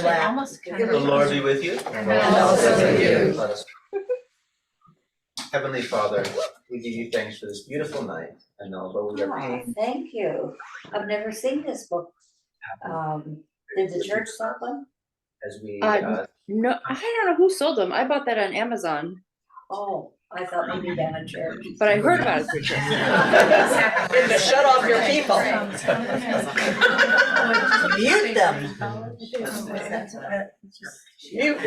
The Lord be with you. And also with you. Let us pray. Heavenly Father, we give you thanks for this beautiful night, and although we are pained, Thank you. I've never seen this book. Did the church sell them? as we No, I don't know who sold them. I bought that on Amazon, Oh, I thought maybe down at church. but I heard about it through church. To shut off your people. Mute them. Mute.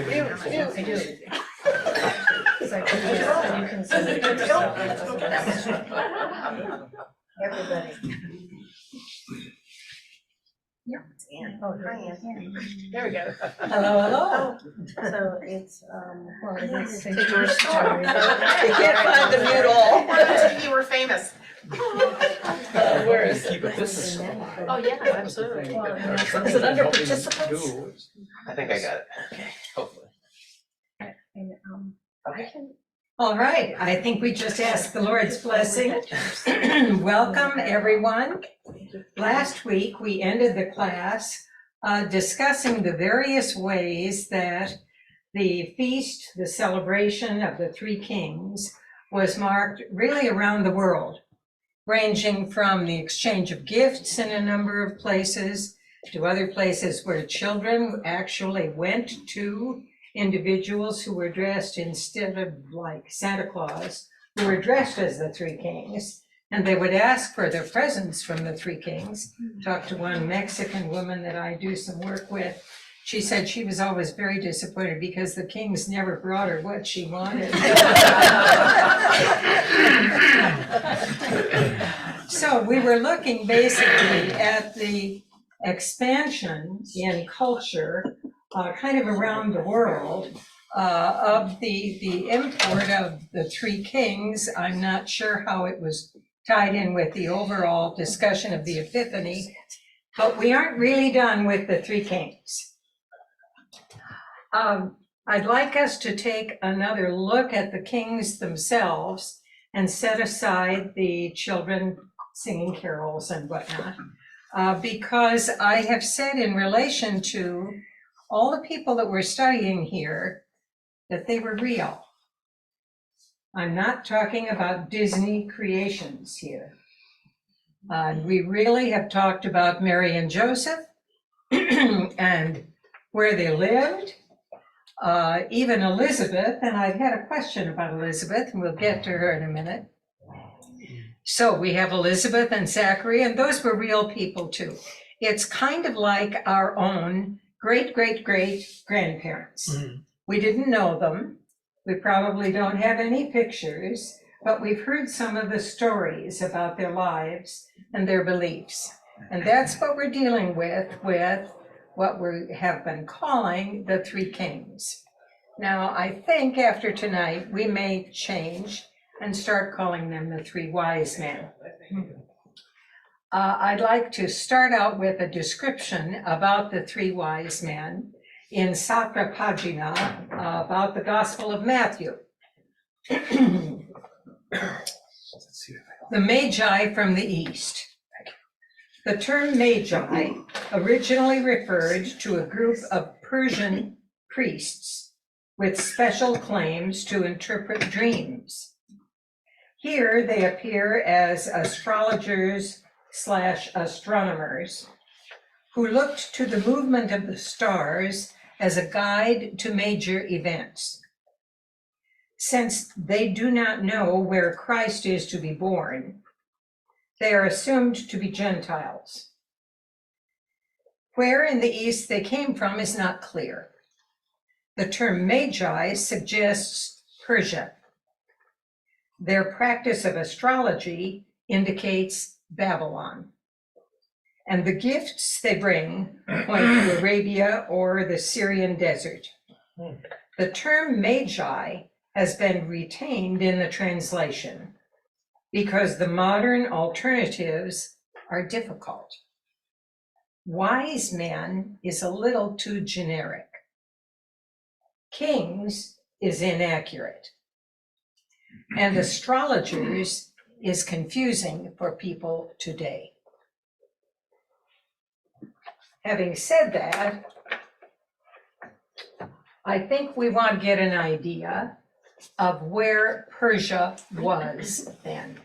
Everybody. There we go. Hello, hello. So it's, well, it is. You can't find the mute all. You were famous. Where is it? keep it this. Oh, yeah, absolutely. Is it under participants? I think I got it. Okay, hopefully. All right, I think we just asked the Lord's blessing. Welcome, everyone. Last week, we ended the class discussing the various ways that the feast, the celebration of the Three Kings, was marked really around the world, ranging from the exchange of gifts in a number of places to other places where children actually went to individuals who were dressed instead of like Santa Claus, who were dressed as the Three Kings, and they would ask for their presents from the Three Kings. Talked to one Mexican woman that I do some work with. She said she was always very disappointed because the kings never brought her what she wanted. So we were looking basically at the expansion in culture kind of around the world of the import of the Three Kings. I'm not sure how it was tied in with the overall discussion of the Epiphany, but we aren't really done with the Three Kings. I'd like us to take another look at the kings themselves and set aside the children singing carols and whatnot, because I have said in relation to all the people that we're studying here that they were real. I'm not talking about Disney creations here. We really have talked about Mary and Joseph and where they lived, even Elizabeth, and I've had a question about Elizabeth, and we'll get to her in a minute. So we have Elizabeth and Zachary, and those were real people too. It's kind of like our own great-great-great-grandparents. We didn't know them. We probably don't have any pictures, but we've heard some of the stories about their lives and their beliefs. And that's what we're dealing with what we have been calling the Three Kings. Now, I think after tonight, we may change and start calling them the Three Wise Men. I'd like to start out with a description about the Three Wise Men in Sacra Pagina about the Gospel of Matthew. The Magi from the East. The term Magi originally referred to a group of Persian priests with special claims to interpret dreams. Here they appear as astrologers/astronomers who looked to the movement of the stars as a guide to major events. Since they do not know where Christ is to be born, they are assumed to be Gentiles. Where in the East they came from is not clear. The term Magi suggests Persia. Their practice of astrology indicates Babylon. And the gifts they bring point to Arabia or the Syrian desert. The term Magi has been retained in the translation because the modern alternatives are difficult. Wise men is a little too generic. Kings is inaccurate. And astrologers is confusing for people today. Having said that, I think we want to get an idea of where Persia was then.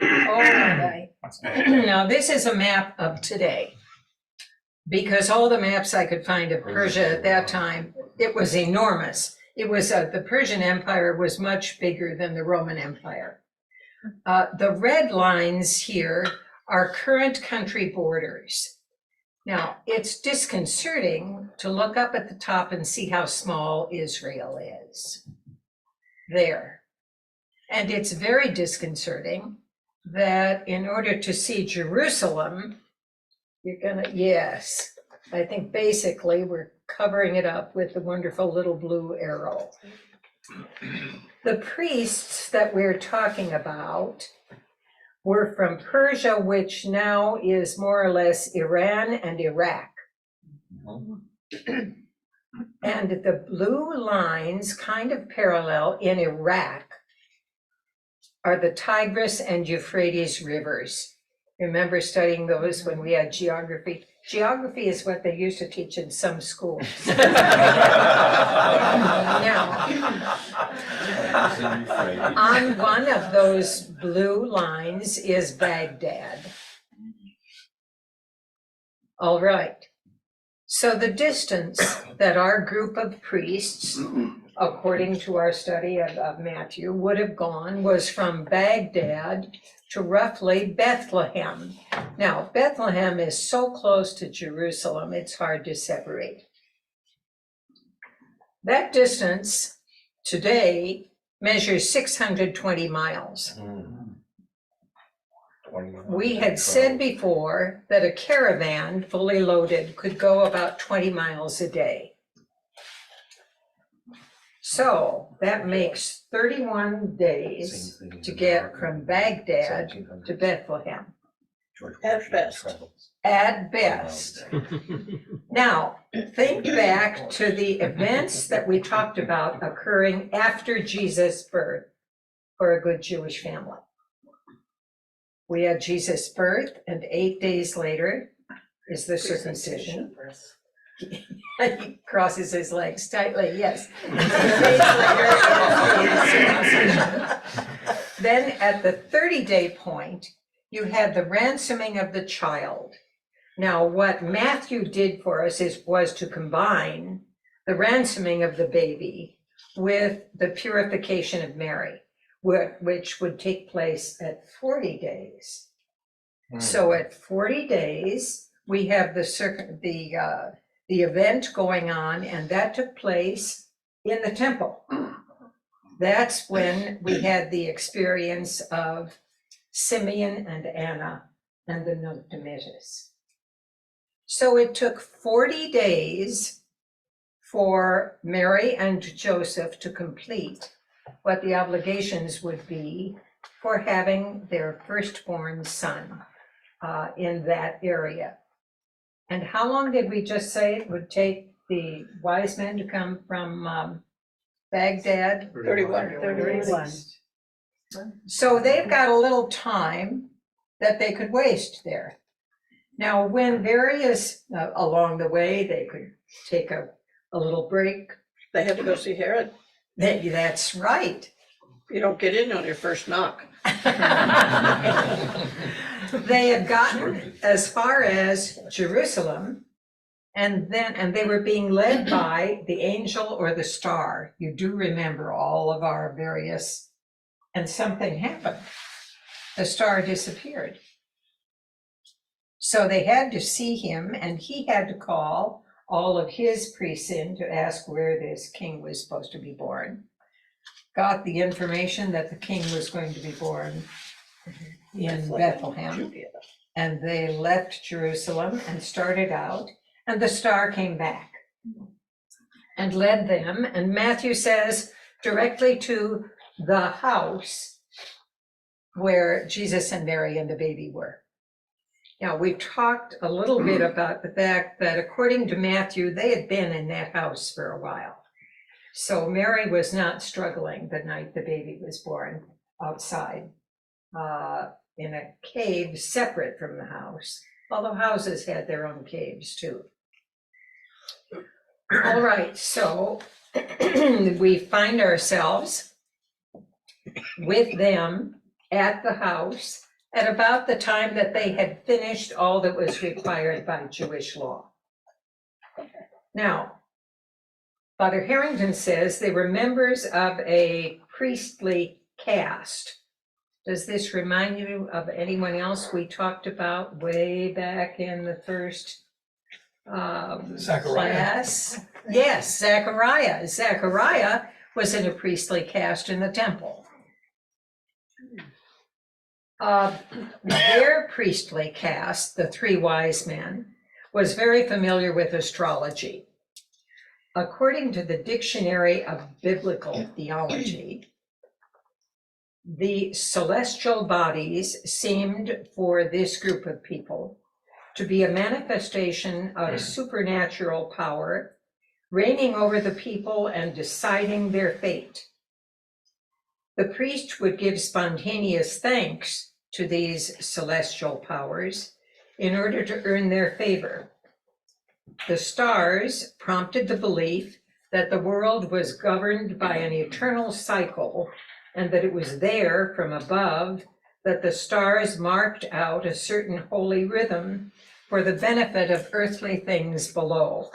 All right. Now, this is a map of today. Because all the maps I could find of Persia at that time, it was enormous. It was, the Persian Empire was much bigger than the Roman Empire. The red lines here are current country borders. Now, it's disconcerting to look up at the top and see how small Israel is. There. And it's very disconcerting that in order to see Jerusalem, you're gonna, yes, I think basically we're covering it up with the wonderful little blue arrow. The priests that we're talking about were from Persia, which now is more or less Iran and Iraq. And the blue lines kind of parallel in Iraq are the Tigris and Euphrates rivers. Remember studying those when we had geography? Geography is what they used to teach in some schools. Now, on one of those blue lines is Baghdad. All right. So the distance that our group of priests, according to our study of Matthew, would have gone was from Baghdad to roughly Bethlehem. Now, Bethlehem is so close to Jerusalem, it's hard to separate. That distance today measures 620 miles. We had said before that a caravan fully loaded could go about 20 miles a day. So that makes 31 days to get from Baghdad to Bethlehem. At best. At best. Now, think back to the events that we talked about occurring after Jesus' birth for a good Jewish family. We had Jesus' birth, and 8 days later is the circumcision. He crosses his legs tightly, yes. 8 days later is the circumcision. Then at the 30-day point, you had the ransoming of the child. Now, what Matthew did for us was to combine the ransoming of the baby with the purification of Mary, which would take place at 40 days. So at 40 days, we have the event going on, and that took place in the temple. That's when we had the experience of Simeon and Anna and the Note de Metis. So it took 40 days for Mary and Joseph to complete what the obligations would be for having their firstborn son in that area. And how long did we just say it would take the wise men to come from Baghdad? 31. So they've got a little time that they could waste there. Now, when various, along the way, they could take a little break. They had to go see Herod. That's right. You don't get in on your first knock. They had gotten as far as Jerusalem, and they were being led by the angel or the star. You do remember all of our various, and something happened. The star disappeared. So they had to see him, and he had to call all of his priests in to ask where this king was supposed to be born. Got the information that the king was going to be born in Bethlehem, and they left Jerusalem and started out, and the star came back and led them, and Matthew says, directly to the house where Jesus and Mary and the baby were. Now, we've talked a little bit about the fact that according to Matthew, they had been in that house for a while. So Mary was not struggling the night the baby was born outside in a cave separate from the house. although houses had their own caves too. All right, so we find ourselves with them at the house at about the time that they had finished all that was required by Jewish law. Now, Father Harrington says they were members of a priestly caste. Does this remind you of anyone else we talked about way back in the first Zechariah. class? Yes, Zechariah. Zechariah was in a priestly caste in the temple. Their priestly caste, the three wise men, was very familiar with astrology. According to the Dictionary of Biblical Theology, the celestial bodies seemed for this group of people to be a manifestation of supernatural power, reigning over the people and deciding their fate. The priest would give spontaneous thanks to these celestial powers in order to earn their favor. The stars prompted the belief that the world was governed by an eternal cycle and that it was there from above that the stars marked out a certain holy rhythm for the benefit of earthly things below,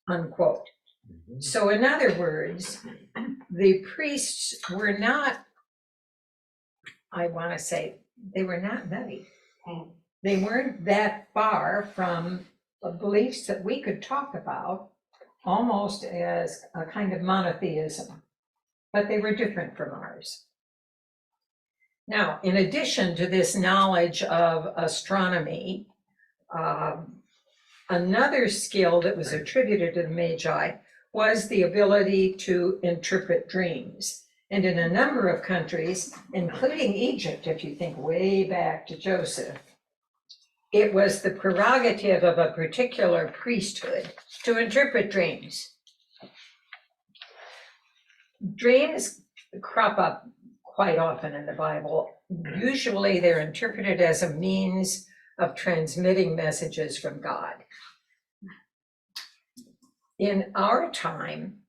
unquote. So in other words, the priests were not, I want to say, they were not nutty. They weren't that far from beliefs that we could talk about almost as a kind of monotheism, but they were different from ours. Now, in addition to this knowledge of astronomy, another skill that was attributed to the Magi was the ability to interpret dreams. And in a number of countries, including Egypt, if you think way back to Joseph, it was the prerogative of a particular priesthood to interpret dreams. Dreams crop up quite often in the Bible. Usually they're interpreted as a means of transmitting messages from God. In our time,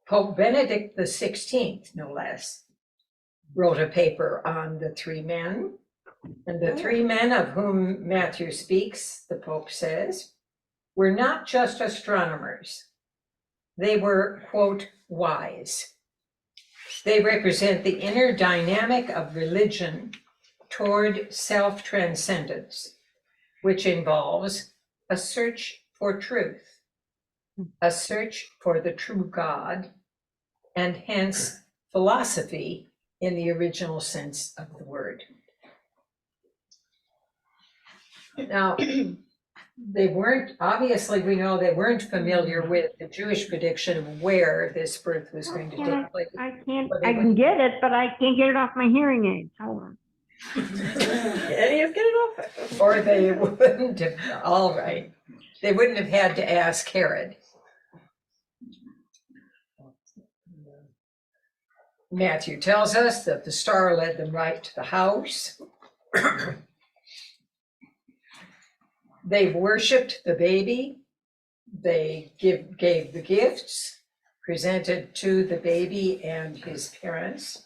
Pope Benedict XVI, no less, wrote a paper on the three men. And the three men of whom Matthew speaks, the Pope says, were not just astronomers. They were, quote, wise. They represent the inner dynamic of religion toward self-transcendence, which involves a search for truth, a search for the true God, and hence philosophy in the original sense of the word. Now, they weren't, obviously we know they weren't familiar with the Jewish prediction of where this birth was going to take place. I can get it, but I can't get it off my hearing aids. Hold on. Any of get it off. Or they wouldn't have, all right, they wouldn't have had to ask Herod. Matthew tells us that the star led them right to the house. They worshiped the baby. They gave the gifts presented to the baby and his parents.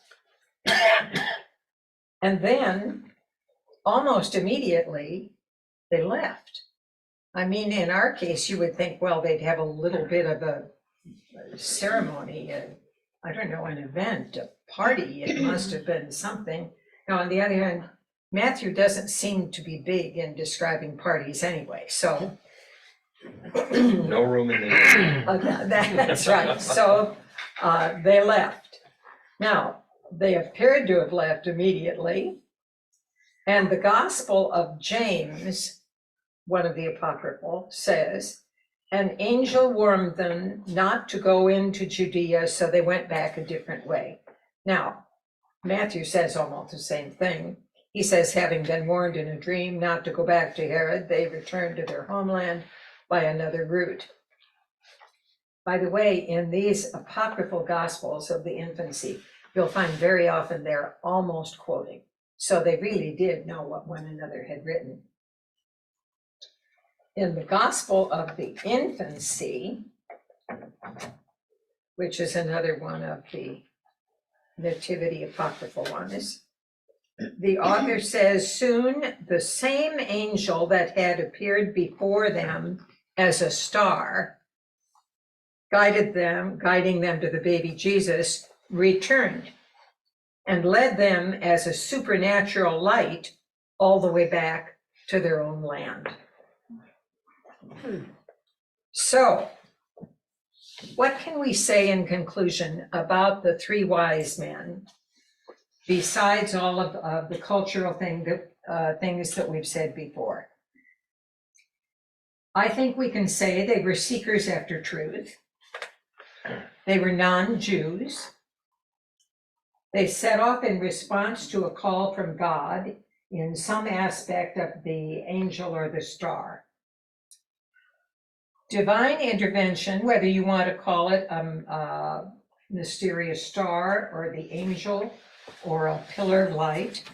And then, almost immediately, they left. I mean, in our case, you would think, well, they'd have a little bit of a ceremony, I don't know, an event, a party. It must have been something. Now, on the other hand, Matthew doesn't seem to be big in describing parties anyway, so. No room in the. That's right, so they left. Now, they appeared to have left immediately, and the Gospel of James, one of the apocryphal, says, an angel warned them not to go into Judea, so they went back a different way. Now, Matthew says almost the same thing. He says, having been warned in a dream not to go back to Herod, they returned to their homeland by another route. By the way, in these apocryphal Gospels of the infancy, you'll find very often they're almost quoting. So they really did know what one another had written. in the Gospel of the Infancy, which is another one of the Nativity apocryphal ones, the author says, soon the same angel that had appeared before them as a star, guiding them to the baby Jesus, returned and led them as a supernatural light all the way back to their own land. So, what can we say in conclusion about the three wise men, besides all of the cultural things that we've said before? I think we can say they were seekers after truth. They were non-Jews. They set off in response to a call from God in some aspect of the angel or the star. Divine intervention, whether you want to call it a mysterious star or the angel or a pillar of light,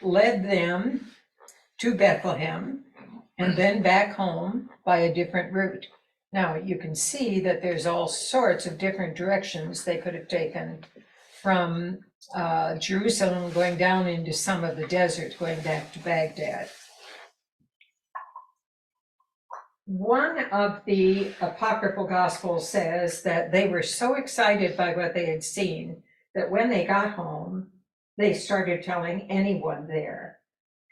led them to Bethlehem and then back home by a different route. Now, you can see that there's all sorts of different directions they could have taken from Jerusalem going down into some of the desert, going back to Baghdad. One of the apocryphal gospels says that they were so excited by what they had seen that when they got home, they started telling anyone there,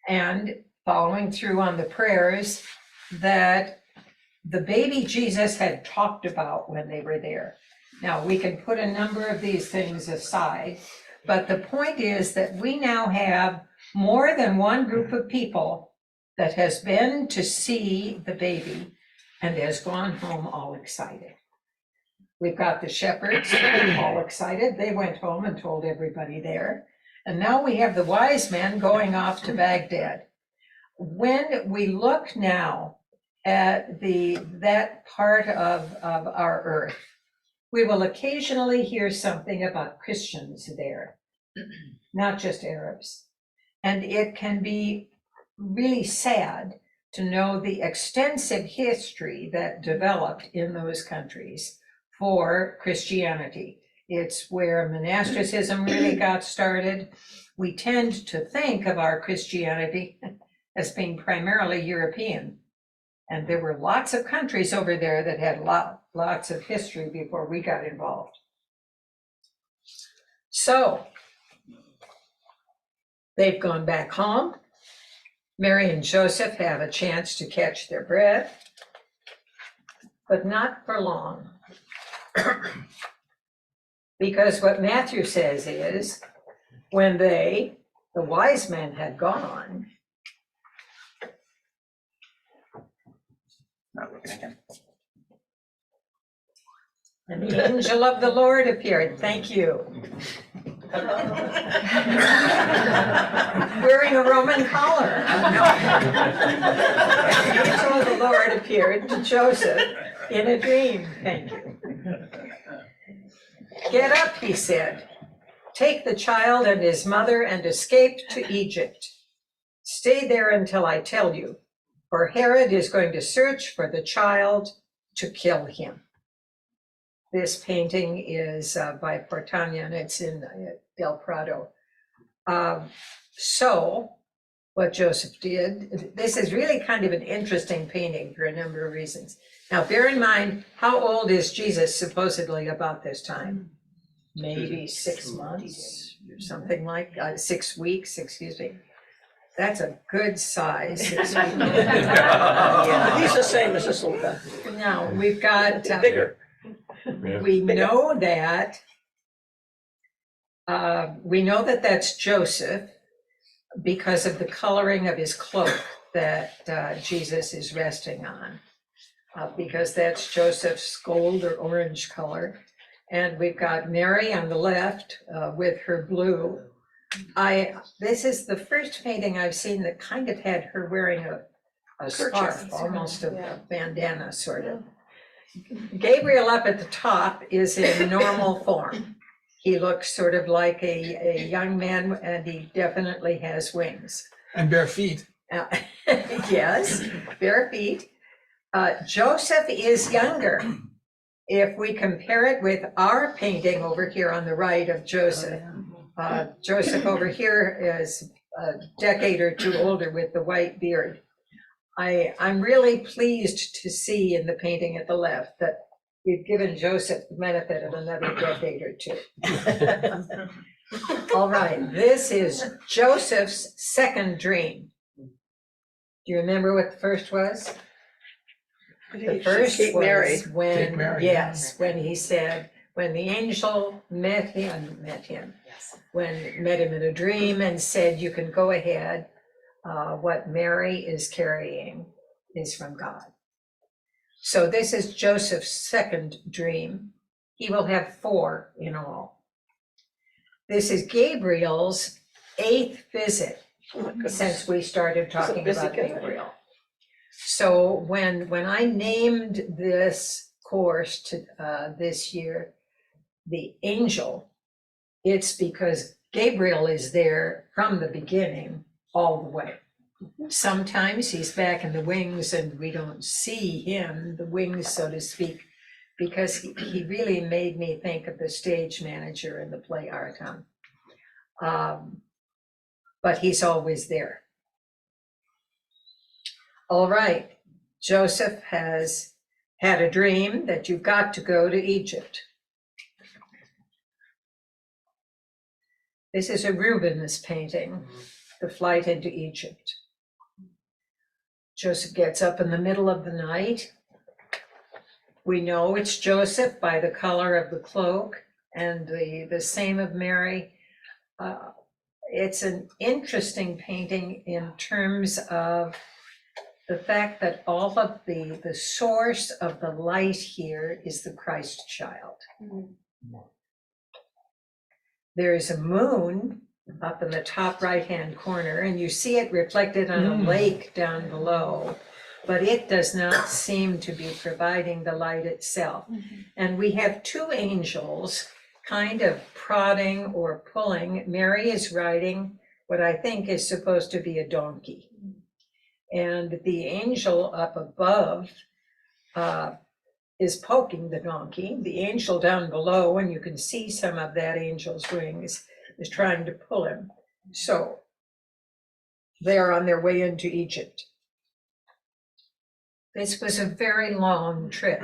and following through on the prayers that the baby Jesus had talked about when they were there. Now, we can put a number of these things aside, but the point is that we now have more than one group of people that has been to see the baby and has gone home all excited. We've got the shepherds all excited. They went home and told everybody there. And now we have the wise men going off to Baghdad. When we look now at that part of our earth, we will occasionally hear something about Christians there, not just Arabs. And it can be really sad to know the extensive history that developed in those countries for Christianity. It's where monasticism really got started. We tend to think of our Christianity as being primarily European. And there were lots of countries over there that had lots of history before we got involved. So, they've gone back home. Mary and Joseph have a chance to catch their breath, but not for long. Because what Matthew says is, when the wise men had gone, and the angel of the Lord appeared. Thank you. Wearing a Roman collar. The angel of the Lord appeared to Joseph in a dream. Thank you. Get up, he said. Take the child and his mother and escape to Egypt. Stay there until I tell you, for Herod is going to search for the child to kill him. This painting is by Portania, and it's in Del Prado. So what Joseph did, this is really kind of an interesting painting for a number of reasons. Now, bear in mind, how old is Jesus supposedly about this time? Maybe 6 months, or something like 6 weeks, excuse me. That's a good size. 6 weeks. Yeah, he's the same as this little guy. Now, we've got, Bigger. we know that that's Joseph because of the coloring of his cloak that Jesus is resting on, because that's Joseph's gold or orange color. And we've got Mary on the left with her blue. This is the first painting I've seen that kind of had her wearing a scarf, almost a bandana sort of. Gabriel up at the top is in normal form. He looks sort of like a young man, and he definitely has wings. And bare feet. Yes, bare feet. Joseph is younger. If we compare it with our painting over here on the right of Joseph, Joseph over here is a decade or two older with the white beard. I'm really pleased to see in the painting at the left that we've given Joseph the benefit of another decade or two. All right, this is Joseph's second dream. Do you remember what the first was? The first Take Mary. was when, Take Mary, yes, when he said, when the angel met him, when met him in a dream and said, you can go ahead, what Mary is carrying is from God. So this is Joseph's second dream. He will have 4 in all. This is Gabriel's 8th visit Oh my goodness. since we started talking busy about guy. Gabriel. So when I named this course to this year, the angel, it's because Gabriel is there from the beginning all the way. Sometimes he's back in the wings and we don't see him, the wings, so to speak, because he really made me think of the stage manager in the play Archon. But he's always there. All right, Joseph has had a dream that you've got to go to Egypt. This is a Rubens painting, The Flight into Egypt. Joseph gets up in the middle of the night. We know it's Joseph by the color of the cloak and the same of Mary. It's an interesting painting in terms of the fact that all of the source of the light here is the Christ child. There is a moon up in the top right-hand corner, and you see it reflected on a lake down below, but it does not seem to be providing the light itself. And we have 2 angels kind of prodding or pulling. Mary is riding what I think is supposed to be a donkey. And the angel up above is poking the donkey. The angel down below, and you can see some of that angel's wings, is trying to pull him. So they're on their way into Egypt. This was a very long trip.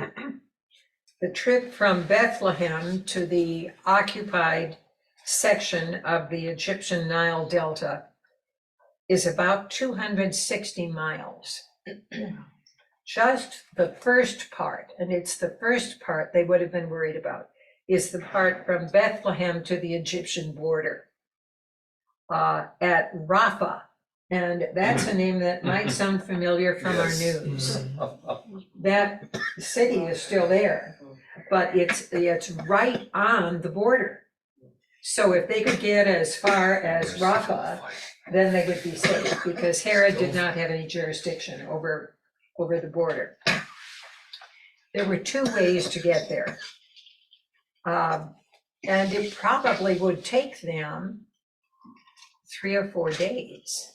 The trip from Bethlehem to the occupied section of the Egyptian Nile Delta is about 260 miles. Just the first part, and it's the first part they would have been worried about, is the part from Bethlehem to the Egyptian border at Rafah. And that's a name that might sound familiar from our news. That city is still there, but it's right on the border. So if they could get as far as Rafah, then they would be safe, because Herod did not have any jurisdiction over the border. There were 2 ways to get there. And it probably would take them 3 or 4 days.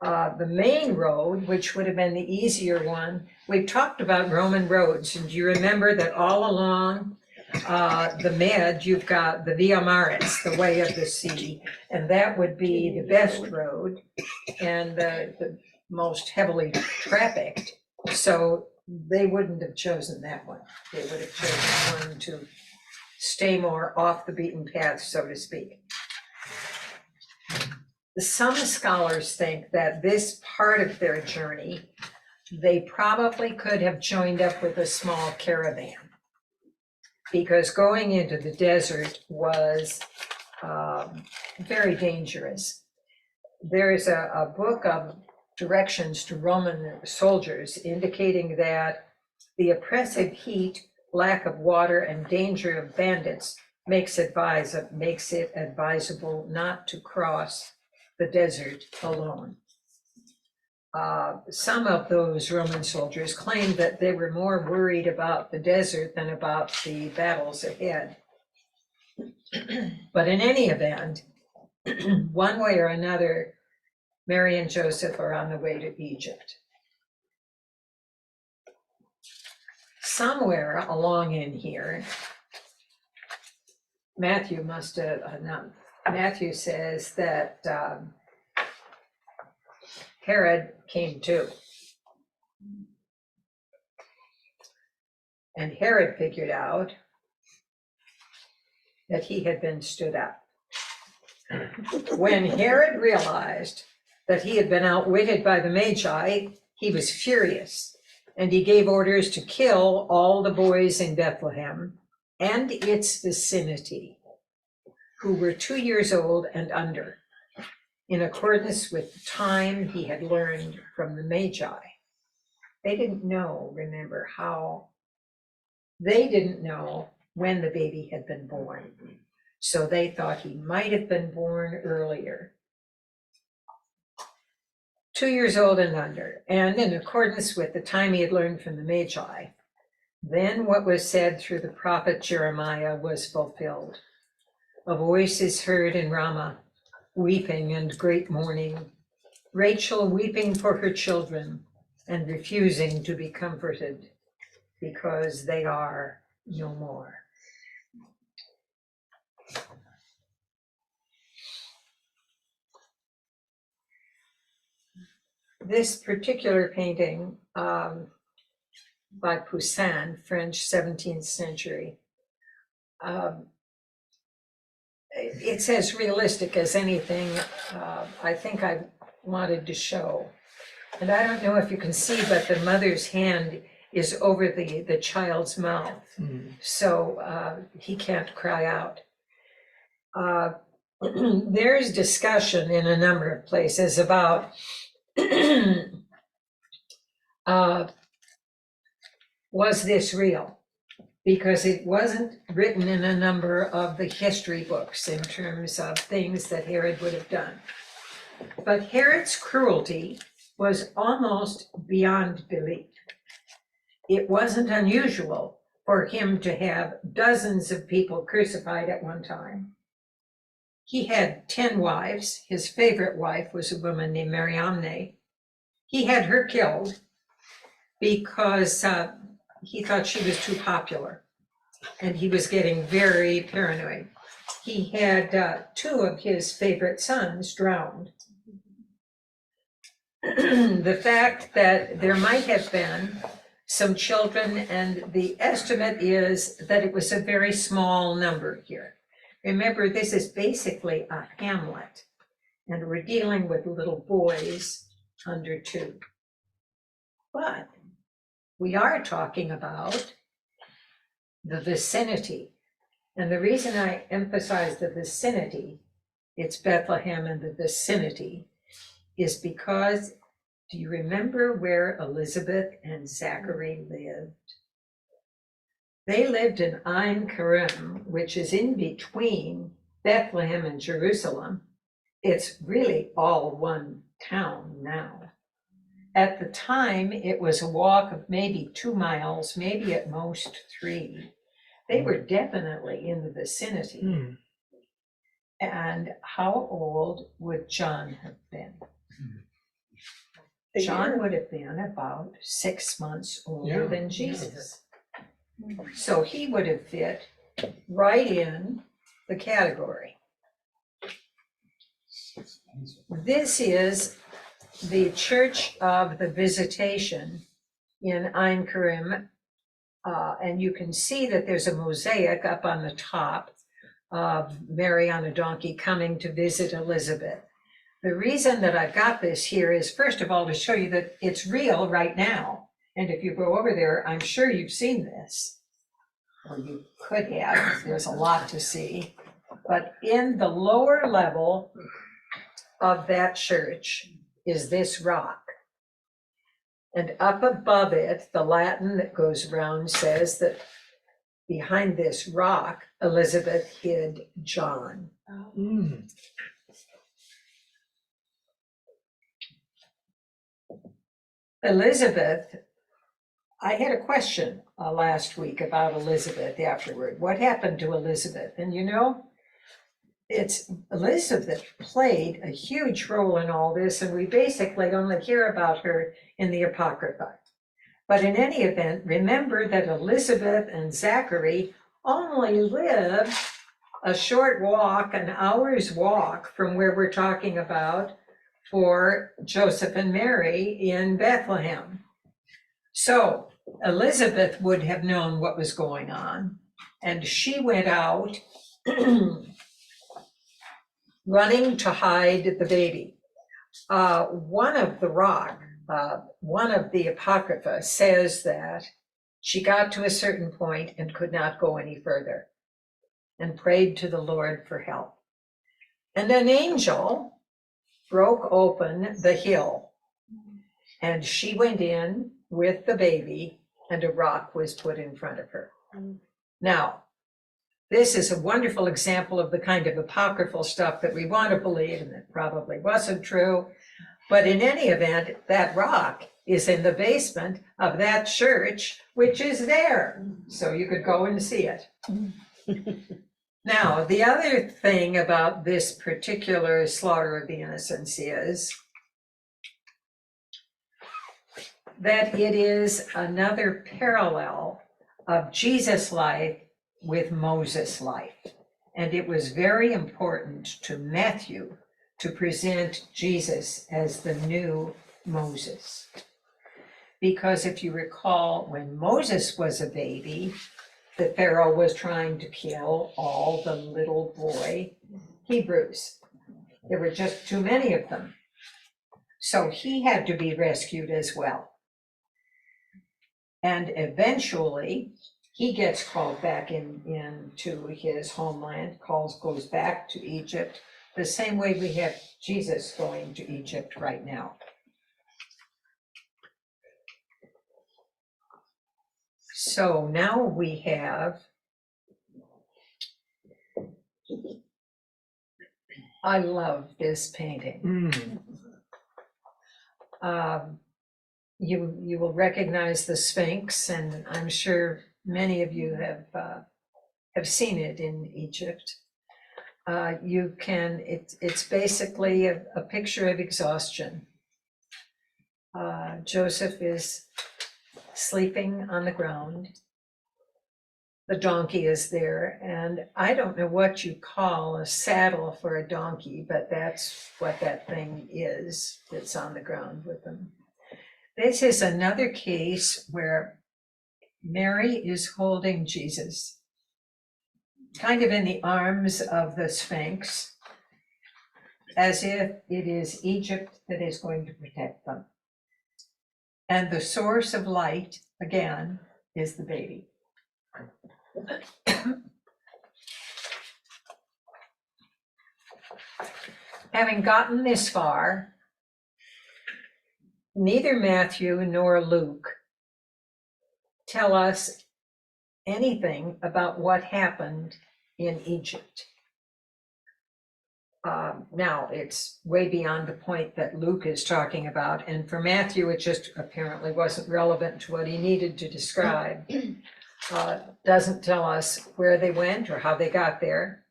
The main road, which would have been the easier one, we've talked about Roman roads, and do you remember that all along the Med, you've got the Via Maris, the way of the sea, and that would be the best road and the most heavily trafficked. So they wouldn't have chosen that one. They would have chosen one to stay more off the beaten path, so to speak. Some scholars think that this part of their journey, they probably could have joined up with a small caravan, because going into the desert was very dangerous. There is a book of directions to Roman soldiers indicating that the oppressive heat, lack of water, and danger of bandits makes it advisable not to cross the desert alone. Some of those Roman soldiers claimed that they were more worried about the desert than about the battles ahead. But in any event, one way or another, Mary and Joseph are on the way to Egypt. somewhere along in here, Matthew must have, Matthew says that Herod came too. And Herod figured out that he had been stood up. When Herod realized that he had been outwitted by the Magi, he was furious, and he gave orders to kill all the boys in Bethlehem and its vicinity who were 2 years old and under, in accordance with the time he had learned from the Magi. They didn't know, remember, they didn't know when the baby had been born. So they thought he might have been born earlier. 2 years old and under, and in accordance with the time he had learned from the Magi. Then what was said through the prophet Jeremiah was fulfilled. A voice is heard in Ramah, weeping and great mourning, Rachel weeping for her children and refusing to be comforted because they are no more. This particular painting by Poussin, French 17th century, it's as realistic as anything I think I wanted to show. And I don't know if you can see, but the mother's hand is over the child's mouth, so he can't cry out. There's discussion in a number of places about was this real? Because it wasn't written in a number of the history books in terms of things that Herod would have done. But Herod's cruelty was almost beyond belief. It wasn't unusual for him to have dozens of people crucified at one time. He had 10 wives. His favorite wife was a woman named Mariamne. He had her killed because he thought she was too popular, and he was getting very paranoid. He had 2 of his favorite sons drowned. The fact that there might have been some children, and the estimate is that it was a very small number here. Remember, this is basically a hamlet, and we're dealing with little boys under 2. But we are talking about the vicinity. And the reason I emphasize the vicinity, it's Bethlehem and the vicinity, is because, do you remember where Elizabeth and Zachary lived? They lived in Ein Karim, which is in between Bethlehem and Jerusalem. It's really all one town now. At the time, it was a walk of maybe 2 miles, maybe at most 3. They were definitely in the vicinity. And how old would John have been? John would have been about 6 months older than Jesus. So he would have fit right in the category. This is the Church of the Visitation in Ein Karim, and you can see that there's a mosaic up on the top of Mary on a donkey coming to visit Elizabeth. The reason that I've got this here is, first of all, to show you that it's real right now. And if you go over there, I'm sure you've seen this, or you could have. There's a lot to see. But in the lower level of that church is this rock. And up above it, the Latin that goes around says that behind this rock, Elizabeth hid John. Elizabeth, I had a question last week about Elizabeth afterward. What happened to Elizabeth? And you know, it's Elizabeth played a huge role in all this, and we basically only hear about her in the Apocrypha. But in any event, remember that Elizabeth and Zachary only lived a short walk, an hour's walk from where we're talking about for Joseph and Mary in Bethlehem. So Elizabeth would have known what was going on, and she went out running to hide the baby. One of the Apocrypha says that she got to a certain point and could not go any further and prayed to the Lord for help. And an angel broke open the hill, and she went in with the baby, and a rock was put in front of her. Now, this is a wonderful example of the kind of apocryphal stuff that we want to believe, and it probably wasn't true. But in any event, that rock is in the basement of that church, which is there. So you could go and see it. Now, the other thing about this particular slaughter of the innocents is that it is another parallel of Jesus' life with Moses' life. And it was very important to Matthew to present Jesus as the new Moses. Because if you recall, when Moses was a baby, the Pharaoh was trying to kill all the little boy Hebrews. There were just too many of them. So he had to be rescued as well. And eventually, he gets called back into his homeland, goes back to Egypt, the same way we have Jesus going to Egypt right now. So now we have, I love this painting. You will recognize the Sphinx, and I'm sure many of you have seen it in Egypt. It's basically a picture of exhaustion. Joseph is sleeping on the ground. The donkey is there, and I don't know what you call a saddle for a donkey, but that's what that thing is that's on the ground with them. This is another case where Mary is holding Jesus, kind of in the arms of the Sphinx, as if it is Egypt that is going to protect them. And the source of light, again, is the baby. Having gotten this far, neither Matthew nor Luke tell us anything about what happened in Egypt. Now, it's way beyond the point that Luke is talking about, and for Matthew, it just apparently wasn't relevant to what he needed to describe. Doesn't tell us where they went or how they got there,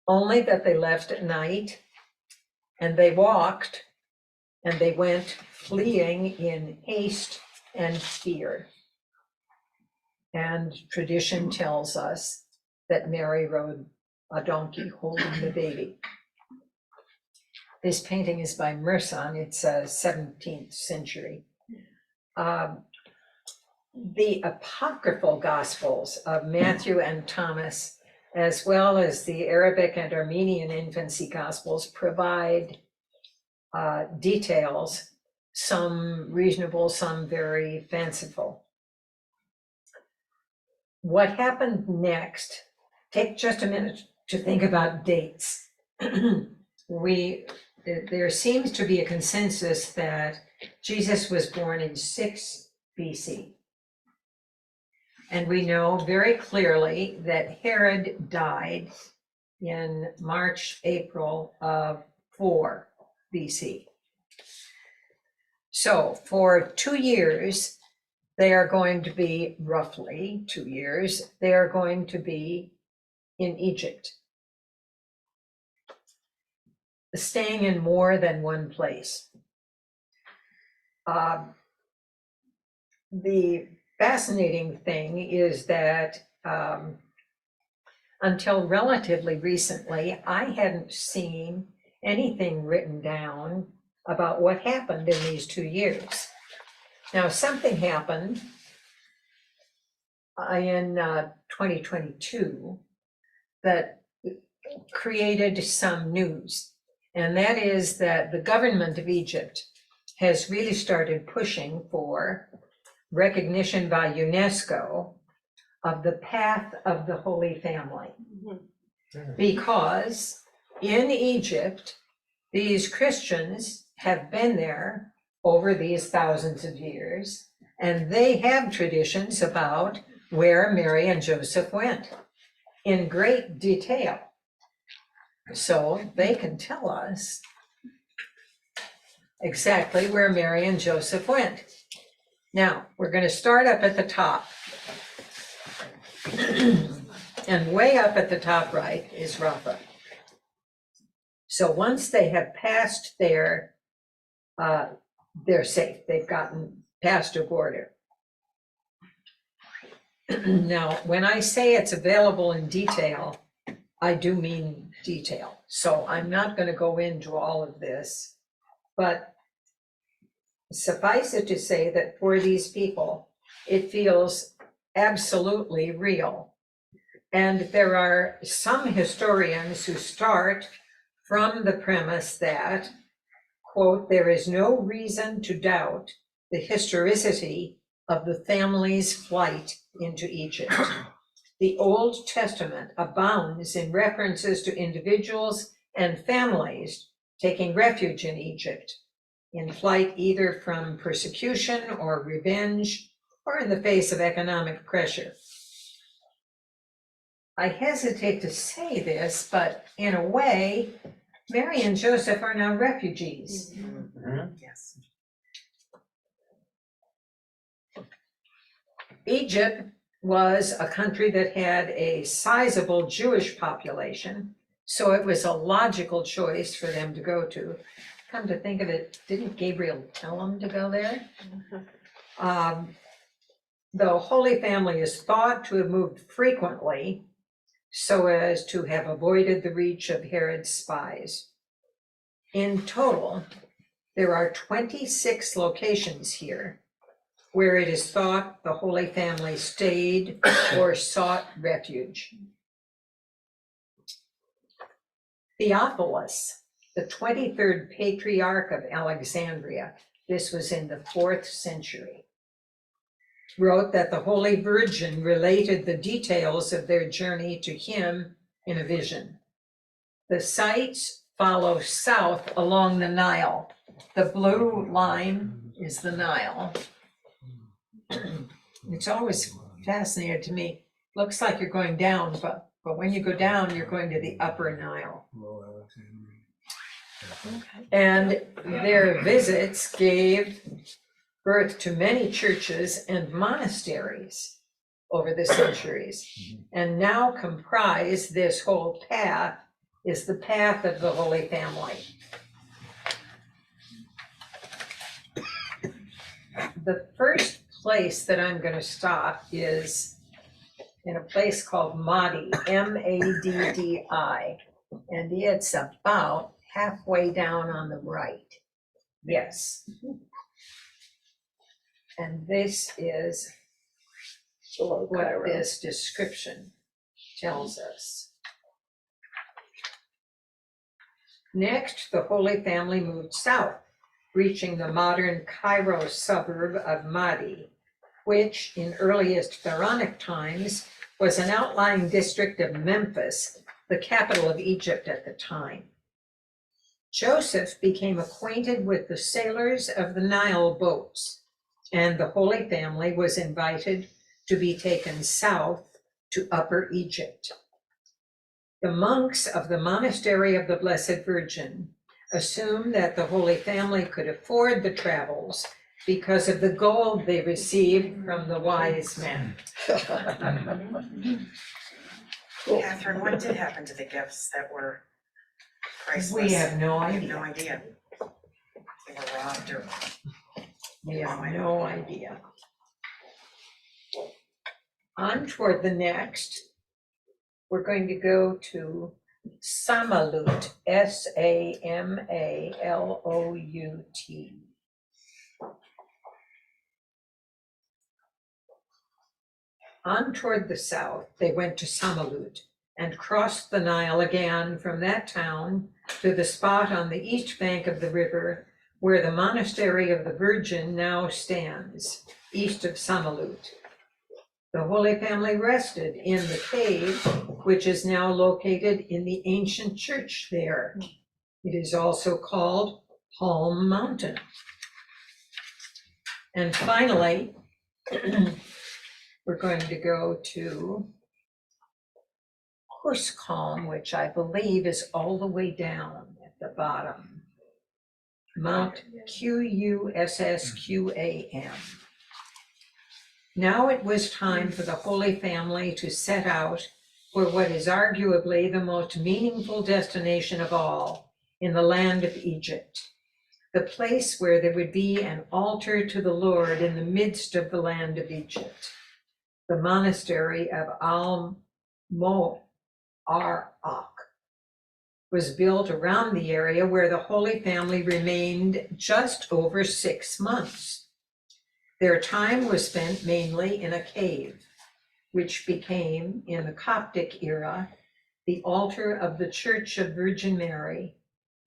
only that they left at night, and they walked, and they went fleeing in haste and fear. And tradition tells us that Mary rode a donkey holding the baby. This painting is by Merson. It's a 17th century. The apocryphal Gospels of Matthew and Thomas, as well as the Arabic and Armenian infancy Gospels, provide details, some reasonable, some very fanciful. What happened next, take just a minute to think about dates. There seems to be a consensus that Jesus was born in 6 BC. And we know very clearly that Herod died in March, April of 4 BC. So for 2 years, they are going to be, roughly 2 years, they are going to be in Egypt, staying in more than one place. the fascinating thing is that until relatively recently, I hadn't seen anything written down about what happened in these 2 years. Now, something happened in 2022 that created some news. And that is that the government of Egypt has really started pushing for recognition by UNESCO of the path of the Holy Family. Because in Egypt, these Christians have been there over these thousands of years, and they have traditions about where Mary and Joseph went in great detail. So they can tell us exactly where Mary and Joseph went. Now, we're going to start up at the top. And way up at the top right is Rapha. So once they have passed there, they're safe. They've gotten past a border. Now, when I say it's available in detail, I do mean detail. So I'm not going to go into all of this, but suffice it to say that for these people, it feels absolutely real. And there are some historians who start from the premise that, quote, there is no reason to doubt the historicity of the family's flight into Egypt. The Old Testament abounds in references to individuals and families taking refuge in Egypt, in flight either from persecution or revenge, or in the face of economic pressure. I hesitate to say this, but in a way, Mary and Joseph are now refugees. Yes. Egypt was a country that had a sizable Jewish population, so it was a logical choice for them to go to. Come to think of it, didn't Gabriel tell them to go there? The Holy Family is thought to have moved frequently so as to have avoided the reach of Herod's spies. In total, there are 26 locations here where it is thought the Holy Family stayed or sought refuge. Theophilus, the 23rd patriarch of Alexandria, this was in the 4th century, wrote that the Holy Virgin related the details of their journey to him in a vision. The sites follow south along the Nile. The blue line is the Nile. It's always fascinating to me. Looks like you're going down, but when you go down, you're going to the upper Nile. And their visits gave birth to many churches and monasteries over the centuries, and now comprise this whole path is the path of the Holy Family. The first place that I'm going to stop is in a place called Maddi, M-A-D-D-I, and it's about halfway down on the right. Yes. And this is what this description tells us. Next, the Holy Family moved south, reaching the modern Cairo suburb of Maddi, which in earliest Pharaonic times was an outlying district of Memphis, the capital of Egypt at the time. Joseph became acquainted with the sailors of the Nile boats, and the Holy Family was invited to be taken south to Upper Egypt. The monks of the Monastery of the Blessed Virgin assumed that the Holy Family could afford the travels because of the gold they received from the wise men. Kathryn, what did happen to the gifts that were priceless? We have no I have no idea. idea. They were robbed or. We have no idea. On toward the next, we're going to go to Samalut, Samalut. On toward the south, they went to Samalut and crossed the Nile again from that town to the spot on the east bank of the river where the monastery of the Virgin now stands, east of Samalut. The Holy Family rested in the cave, which is now located in the ancient church there. It is also called Palm Mountain. And finally, we're going to go to Kurskalm, which I believe is all the way down at the bottom. Mount Qussqam. Now it was time for the Holy Family to set out for what is arguably the most meaningful destination of all in the land of Egypt, the place where there would be an altar to the Lord in the midst of the land of Egypt. The monastery of Al-Mo'arak was built around the area where the Holy Family remained just over 6 months. Their time was spent mainly in a cave, which became, in the Coptic era, the altar of the Church of Virgin Mary,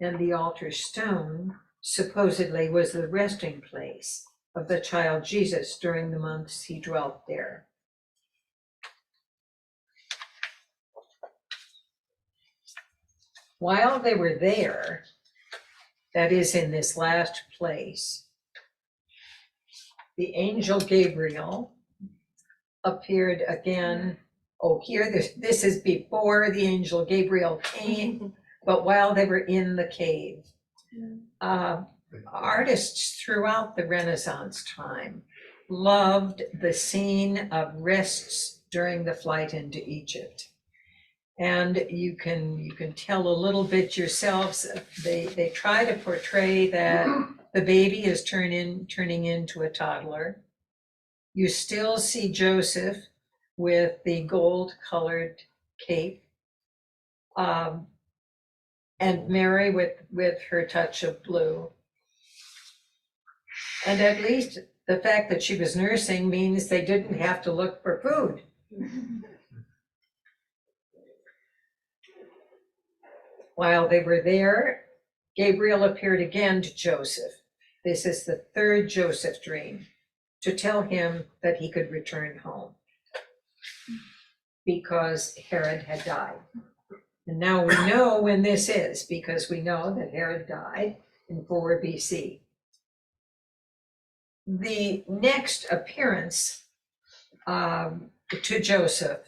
and the altar stone supposedly was the resting place of the child Jesus during the months he dwelt there. While they were there, that is in this last place, the angel Gabriel appeared again. Oh, here, this is before the angel Gabriel came, but while they were in the cave. Artists throughout the Renaissance time loved the scene of rests during the flight into Egypt. And you can tell a little bit yourselves. They try to portray that the baby is turning into a toddler. You still see Joseph with the gold-colored cape, and Mary with her touch of blue. And at least the fact that she was nursing means they didn't have to look for food. While they were there, Gabriel appeared again to Joseph. This is the third Joseph dream, to tell him that he could return home because Herod had died. And now we know when this is, because we know that Herod died in 4 BC. The next appearance to Joseph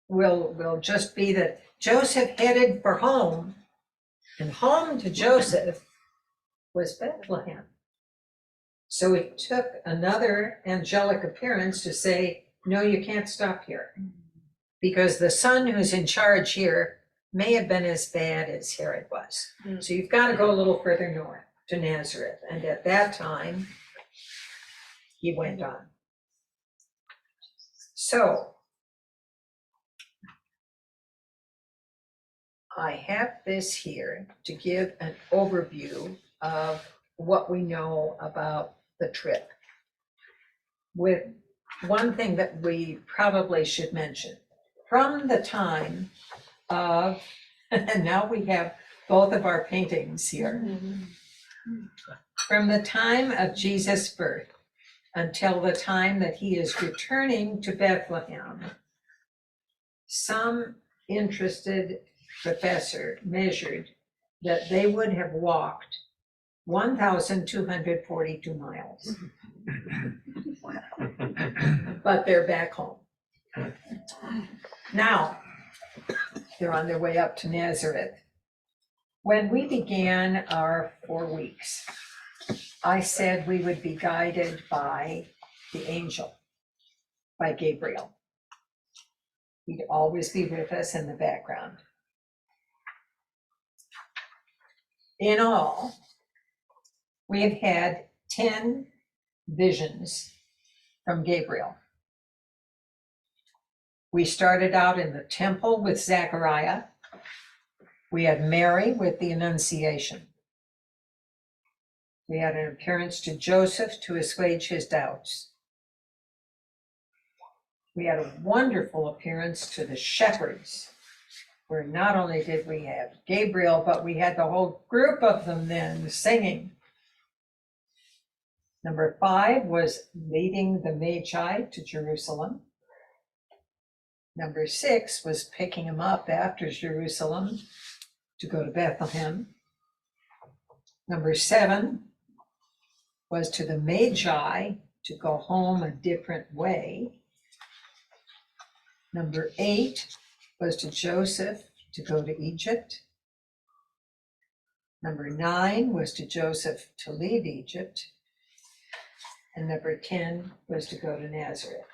will just be that Joseph headed for home, and home to Joseph was Bethlehem. So it took another angelic appearance to say, no, you can't stop here, because the son who's in charge here may have been as bad as Herod was. So you've got to go a little further north to Nazareth. And at that time, he went on. So I have this here to give an overview of what we know about the trip, with one thing that we probably should mention. From the time of, and now we have both of our paintings here, from the time of Jesus' birth until the time that he is returning to Bethlehem, some interested professor measured that they would have walked 1,242 miles. But they're back home. Now, they're on their way up to Nazareth. When we began our 4 weeks, I said we would be guided by the angel, by Gabriel. He'd always be with us in the background. In all, we have had 10 visions from Gabriel. We started out in the temple with Zechariah. We had Mary with the Annunciation. We had an appearance to Joseph to assuage his doubts. We had a wonderful appearance to the shepherds, where not only did we have Gabriel, but we had the whole group of them then singing. Number 5 was leading the Magi to Jerusalem. Number 6 was picking them up after Jerusalem to go to Bethlehem. Number 7 was to the Magi to go home a different way. Number 8 was to Joseph to go to Egypt. Number 9 was to Joseph to leave Egypt. And number 10 was to go to Nazareth.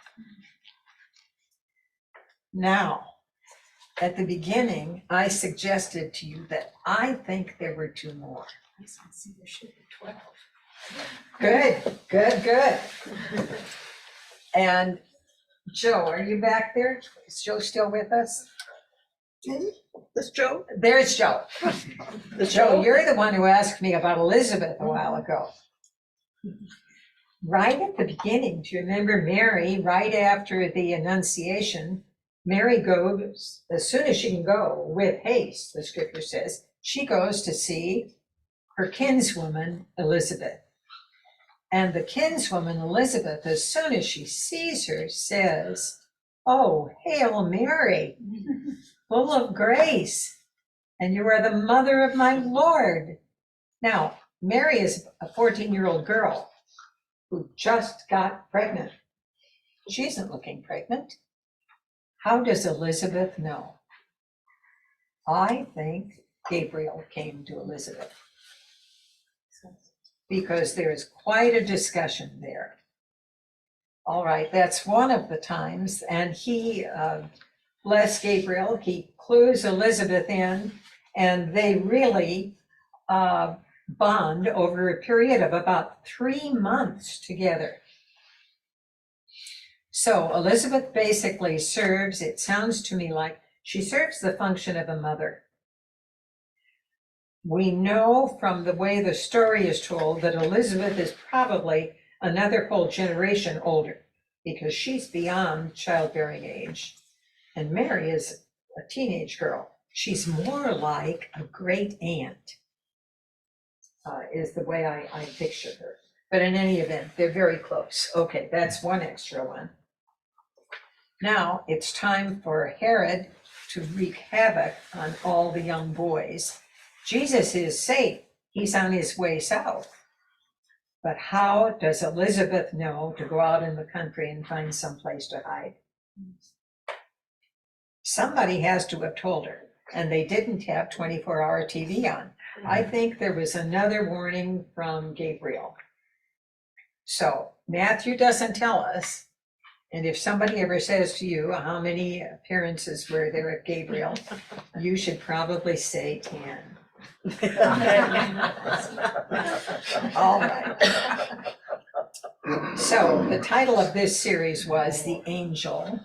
Now, at the beginning, I suggested to you that I think there were 2 more. There should be 12. Good. And Joe, are you back there? Is Joe still with us? This Joe? There's Joe. Joe, you're the one who asked me about Elizabeth a while ago. Right at the beginning, do you remember Mary, right after the Annunciation, Mary goes, as soon as she can go, with haste, the scripture says, she goes to see her kinswoman, Elizabeth. And the kinswoman, Elizabeth, as soon as she sees her, says, "Oh, Hail Mary, full of grace, and you are the mother of my Lord." Now, Mary is a 14-year-old girl who just got pregnant. She isn't looking pregnant. How does Elizabeth know? I think Gabriel came to Elizabeth, because there is quite a discussion there. All right, that's one of the times, and he, bless Gabriel, he clues Elizabeth in, and they really bond over a period of about 3 months together. So Elizabeth basically serves, it sounds to me like she serves the function of a mother. We know from the way the story is told that Elizabeth is probably another whole generation older, because she's beyond childbearing age. And Mary is a teenage girl. She's more like a great aunt, is the way I picture her. But in any event, they're very close. Okay, that's one extra one. Now it's time for Herod to wreak havoc on all the young boys. Jesus is safe. He's on his way south. But how does Elizabeth know to go out in the country and find some place to hide? Somebody has to have told her, and they didn't have 24-hour TV on. I think there was another warning from Gabriel. So Matthew doesn't tell us, and if somebody ever says to you, how many appearances were there of Gabriel, you should probably say 10. All right. So the title of this series was The Angel,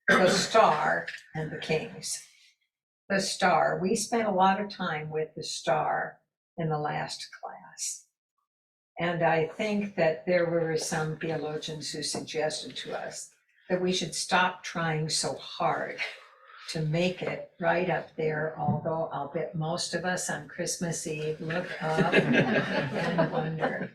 the Star, and the Kings. The star, we spent a lot of time with the star in the last class. And I think that there were some theologians who suggested to us that we should stop trying so hard to make it right up there, although I'll bet most of us on Christmas Eve look up and wonder.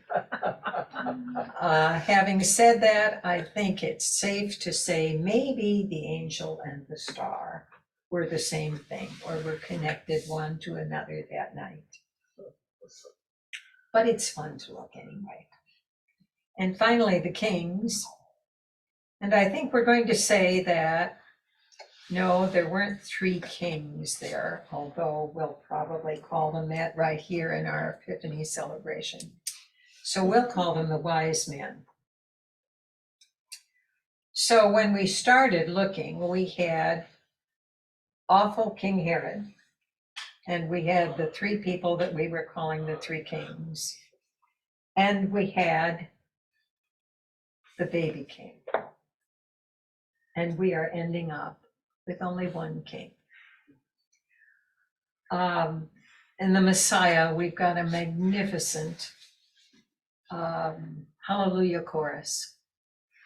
Having said that, I think it's safe to say maybe the angel and the star were the same thing, or were connected one to another that night. But it's fun to look anyway. And finally, the kings. And I think we're going to say that, no, there weren't 3 kings there, although we'll probably call them that right here in our Epiphany celebration. So we'll call them the wise men. So when we started looking, we had awful King Herod, and we had the 3 people that we were calling the 3 kings, and we had the baby king. and we are ending up with only one king. In the Messiah, we've got a magnificent Hallelujah chorus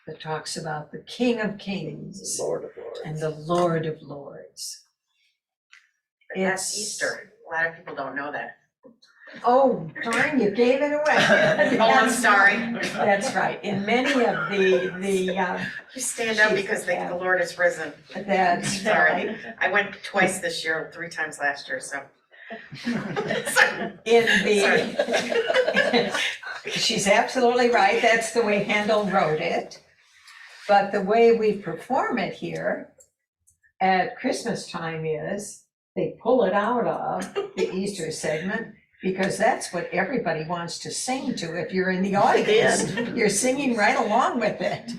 that talks about the King of Kings Lord of Lords. and the Lord of Lords. That's It's- Easter. A lot of people don't know that. Oh, darn, you gave it away. Oh, I'm sorry. That's right. In many of the You stand up because the Lord is risen. that's Sorry. right. I went twice this year, 3 times last year, so. In the, she's absolutely right. That's the way Handel wrote it. But the way we perform it here at Christmas time is they pull it out of the Easter segment because that's what everybody wants to sing to. If you're in the audience, you're singing right along with it.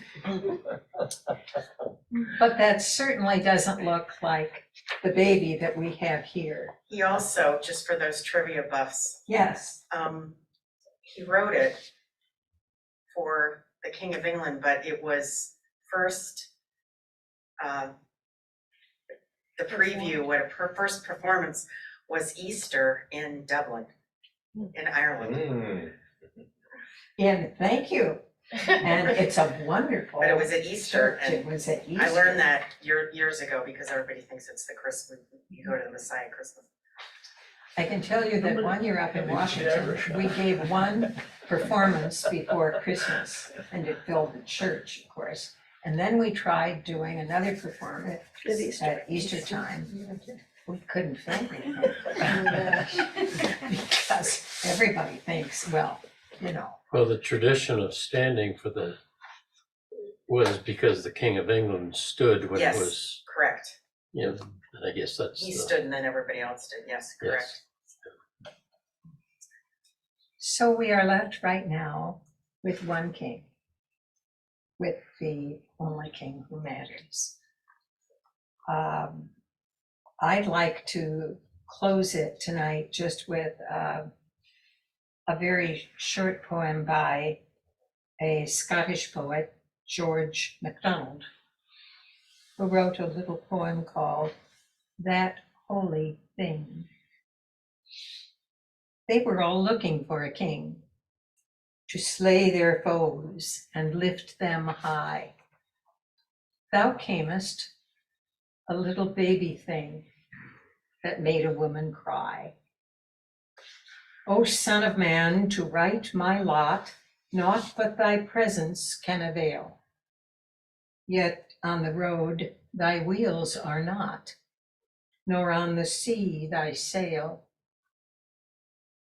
But that certainly doesn't look like the baby that we have here. He also, just for those trivia buffs, Yes, he wrote it for the King of England, but it was first, the preview, first performance was Easter in Dublin, in Ireland. Mm. and thank you. And it's a wonderful. But it was at Easter, church. It and was at Easter. I learned that years ago because everybody thinks it's the Christmas, you go to the Messiah Christmas. I can tell you that one year up in Washington, we gave one performance before Christmas, and it filled the church, of course. And then we tried doing another performance at Easter time. We couldn't fill anything. Because everybody thinks, well, you know, Well, the tradition of standing for the, was because the King of England stood when it Yes. was, Correct. you know, and I guess that's He the, stood and then everybody else did, yes, correct. yes. so we are left right now with one king, with the only king who matters. I'd like to close it tonight just with a very short poem by a Scottish poet, George MacDonald, who wrote a little poem called That Holy Thing. They were all looking for a king to slay their foes and lift them high. Thou camest, a little baby thing that made a woman cry. O Son of Man, to right my lot, naught but thy presence can avail. Yet on the road thy wheels are not, nor on the sea thy sail.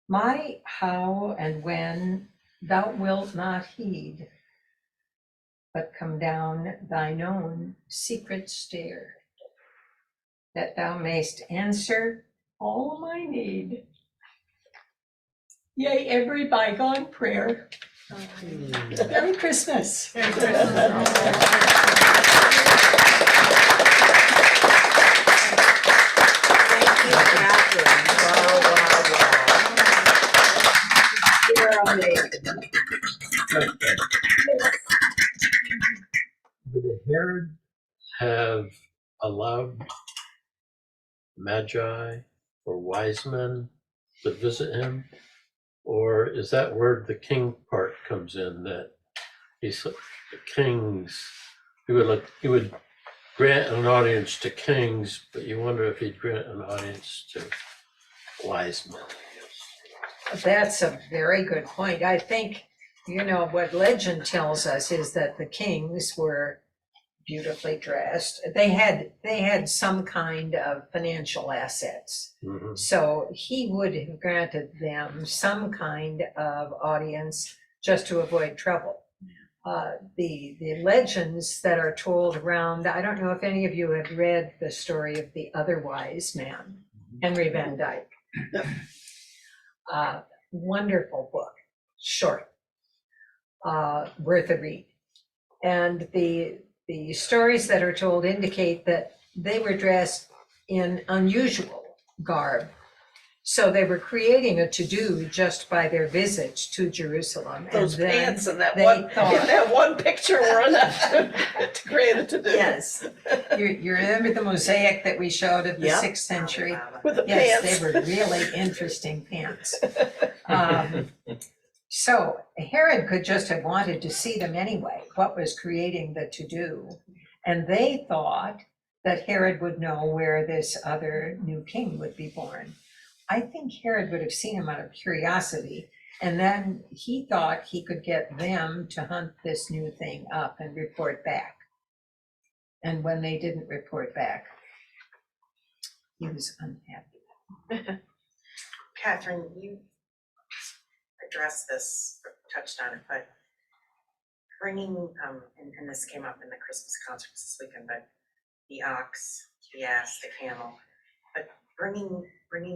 My how and when thou wilt not heed, but come down thine own secret stair, that thou mayst answer all my need. Yea, every bygone prayer. Merry Christmas. Thank you, Kathryn. Wow, wow, wow. You're amazing. Would Herod have allowed magi or wise men to visit him? Or is that where the king part comes in, that he's the kings, he would grant an audience to kings, but you wonder if he'd grant an audience to wise men. That's a very good point. I think, you know, what legend tells us is that the kings were beautifully dressed. They had some kind of financial assets. Mhm. So he would have granted them some kind of audience just to avoid trouble. The legends that are told around, I don't know if any of you have read the story of the Other Wise Man, Henry Van Dyke. Wonderful book, short, worth a read. And the stories that are told indicate that they were dressed in unusual garb So they were creating a to-do just by their visit to Jerusalem. Those and then pants in that they one, in thought- that one picture were enough to create a to-do. Yes, you remember the mosaic that we showed of the Yep. 6th century? With the Yes, pants. they were really interesting pants. So Herod could just have wanted to see them anyway, what was creating the to-do. And they thought that Herod would know where this other new king would be born. I think Herod would have seen him out of curiosity, and then he thought he could get them to hunt this new thing up and report back. And when they didn't report back, he was unhappy. Kathryn, you addressed this, or touched on it, but bringing, and this came up in the Christmas concerts this weekend, but the ox, the ass, the camel, but bringing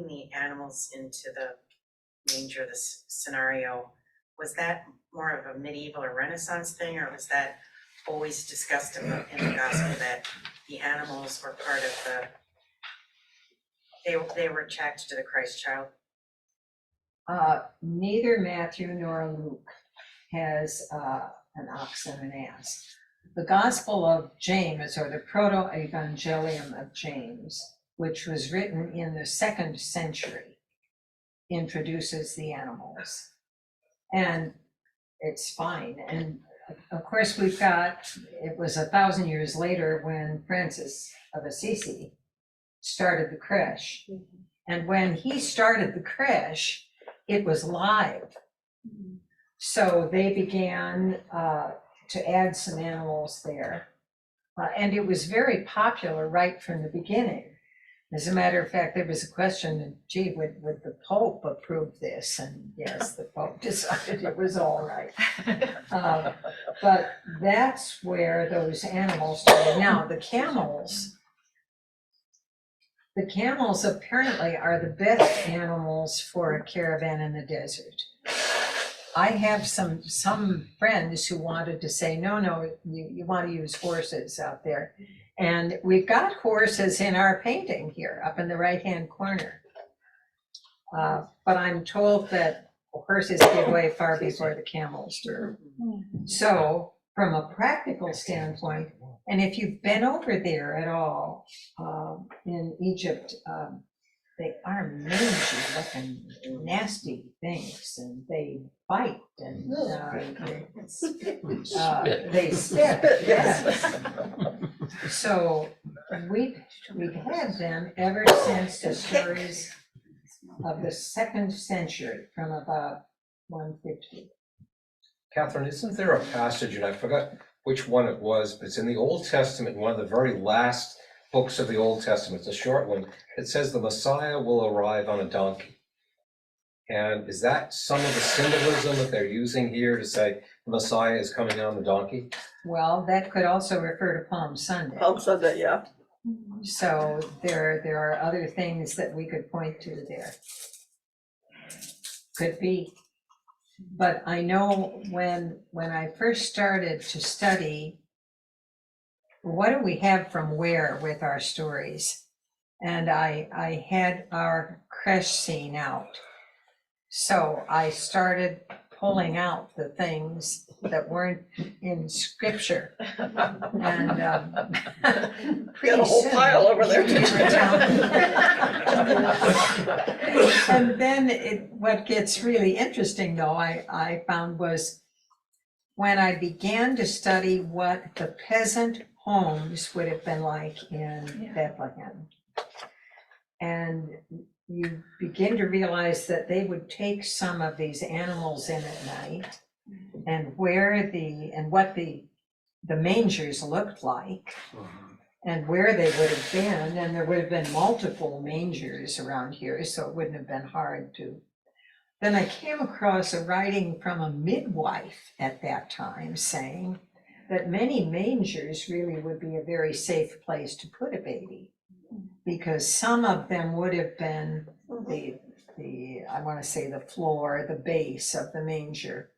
the animals into the manger, this scenario, was that more of a medieval or Renaissance thing, or was that always discussed in the gospel that the animals were part of they were attracted to the Christ child? Neither Matthew nor Luke has an ox and an ass. The Gospel of James, or the Proto-Evangelium of James, which was written in the 2nd century, introduces the animals. And it's fine. And of course, we've got, it was 1,000 years later when Francis of Assisi started the creche. And when he started the creche, it was live. So they began to add some animals there. And it was very popular right from the beginning. As a matter of fact, there was a question, gee, would the Pope approve this? And yes, the Pope decided it was all right. But that's where those animals started. Now, the camels apparently are the best animals for a caravan in the desert. I have some friends who wanted to say, no, you want to use horses out there. And we've got horses in our painting here, up in the right-hand corner. But I'm told that horses give way far before the camels do. So from a practical standpoint, and if you've been over there at all in Egypt, they are mangy looking, nasty things, and they bite and they spit. Yes. So we've had them ever since the stories of the 2nd century, from about 150. Kathryn, isn't there a passage, and I forgot which one it was, but it's in the Old Testament, one of the very last books of the Old Testament, it's a short one. It says the Messiah will arrive on a donkey. And is that some of the symbolism that they're using here to say the Messiah is coming on the donkey? Well, that could also refer to Palm Sunday. Palm Sunday, yeah. So there are other things that we could point to there. Could be. But I know when I first started to study, what do we have from where with our stories? And I had our creche scene out. So I started pulling out the things that weren't in scripture. And Got a whole pile over there. And then what gets really interesting, though, I found was when I began to study what the peasant homes would have been like in Bethlehem. And you begin to realize that they would take some of these animals in at night and what the mangers looked like and where they would have been, and there would have been multiple mangers around here, so it wouldn't have been hard to. Then I came across a writing from a midwife at that time saying that many mangers really would be a very safe place to put a baby, because some of them would have been I want to say the floor, the base of the manger.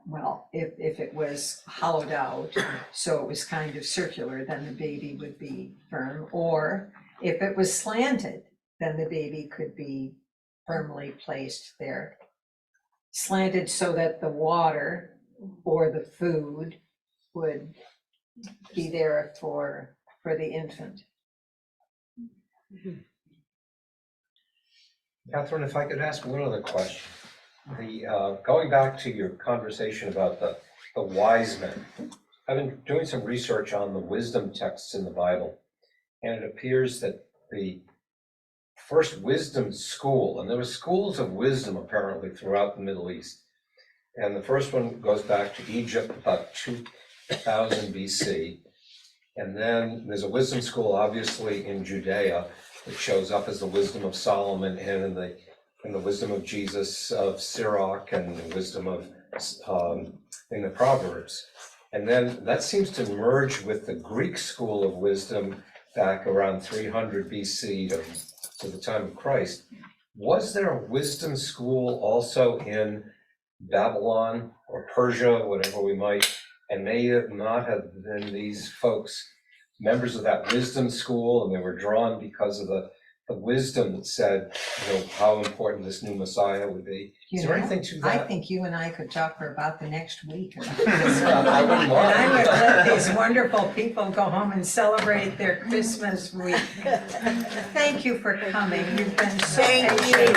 Well, if it was hollowed out, so it was kind of circular, then the baby would be firm. Or if it was slanted, then the baby could be firmly placed there. Slanted so that the water or the food would be there for the infant. Kathryn, if I could ask one other question. Going back to your conversation about the wise men, I've been doing some research on the wisdom texts in the Bible, and it appears that the first wisdom school, and there were schools of wisdom apparently throughout the Middle East, and the first one goes back to Egypt about 2000 BC, and then there's a wisdom school obviously in Judea that shows up as the wisdom of Solomon, and in the wisdom of Jesus of Sirach, and the wisdom of in the Proverbs. And then that seems to merge with the Greek school of wisdom back around 300 BC to the time of Christ. Was there a wisdom school also in Babylon or Persia, whatever we might, and may it not have been these folks members of that wisdom school, and they were drawn because of the wisdom that said, how important this new Messiah would be? Is there anything to I that? think you and I could talk for about the next week. I wouldn't And mind. I would let these wonderful people go home and celebrate their Christmas week. Thank you for coming. You've been so Thank you, patient.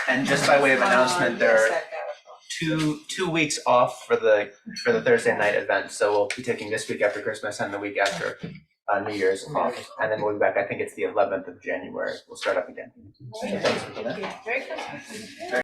And just by way of announcement, there are two weeks off for the Thursday night event. So we'll be taking this week after Christmas and the week after New Year's off, and then we'll be back. I think it's the 11th of January. We'll start up again. So thanks for that. Merry Christmas.